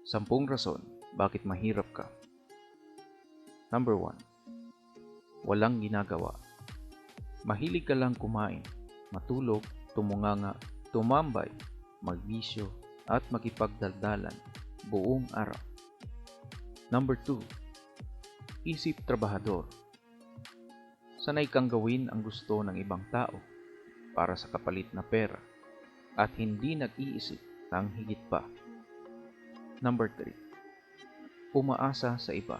10 rason bakit mahirap ka. Number 1. Walang ginagawa. Mahilig ka lang kumain, matulog, tumunganga, tumambay, magbisyo, at makipagdaldalan buong araw. Number 2. Isip trabahador. Sanay kang gawin ang gusto ng ibang tao para sa kapalit na pera at hindi nag-iisip ng higit pa. Number 3. Umaasa sa iba.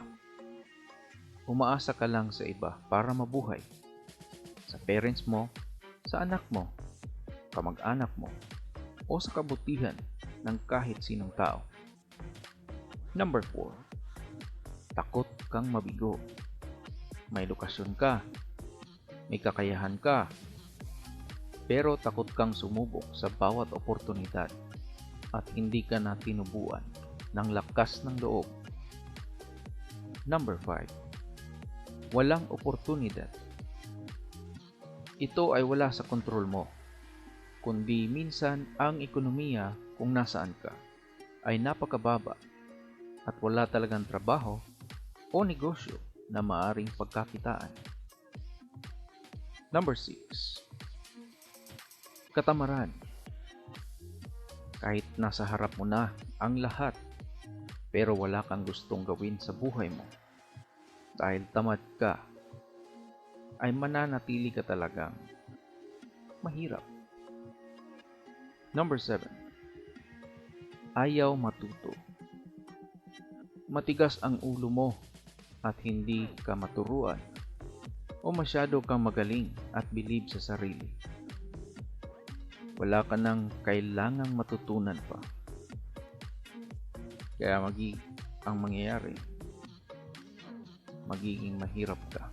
Umaasa ka lang sa iba para mabuhay. Sa parents mo, sa anak mo, kamag-anak mo, o sa kabutihan ng kahit sinong tao. Number 4. Takot kang mabigo. May lokasyon ka, may kakayahan ka, pero takot kang sumubok sa bawat oportunidad at hindi ka na tinubuan ng lakas ng loob. Number 5. Walang oportunidad. Ito ay wala sa kontrol mo, kundi minsan ang ekonomiya kung nasaan ka ay napakababa at wala talagang trabaho o negosyo na maaring pagkakitaan. Number 6. Katamaran. Kahit nasa harap mo na ang lahat, pero wala kang gustong gawin sa buhay mo dahil tamad ka, ay mananatili ka talagang mahirap. Number 7. Ayaw matuto. Matigas ang ulo mo at hindi ka maturuan o masyado kang magaling at bilib sa sarili. Wala ka nang kailangang matutunan pa. Kaya ang mangyayari, magiging mahirap ka.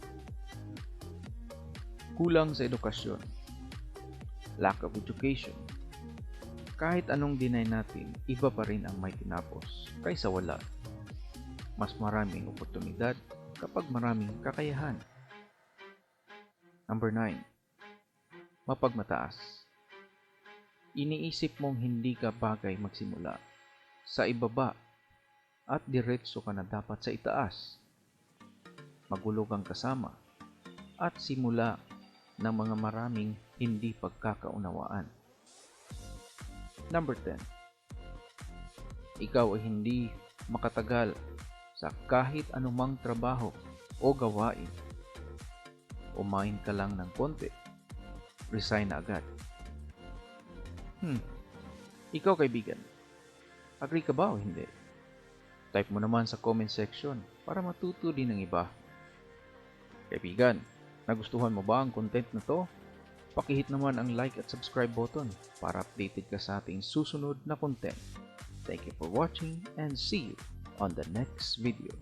Kulang sa edukasyon. Lack of education. Kahit anong deny natin, iba pa rin ang may tinapos kaysa wala. Mas maraming oportunidad kapag maraming kakayahan. Number 9. Mapagmataas. Iniisip mong hindi ka bagay magsimula sa ibaba at diretso ka na dapat sa itaas. Magulo kang kasama at simula ng mga maraming hindi pagkakaunawaan. Number 10. Ikaw ay hindi makatagal sa kahit anumang trabaho o gawain. Umain ka lang ng konti, resign na agad. Ikaw kaibigan, agree ka ba o hindi? Type mo naman sa comment section para matuto din ng iba. Kaibigan, nagustuhan mo ba ang content na to? Pakihit naman ang like at subscribe button para updated ka sa ating susunod na content. Thank you for watching and see you on the next video.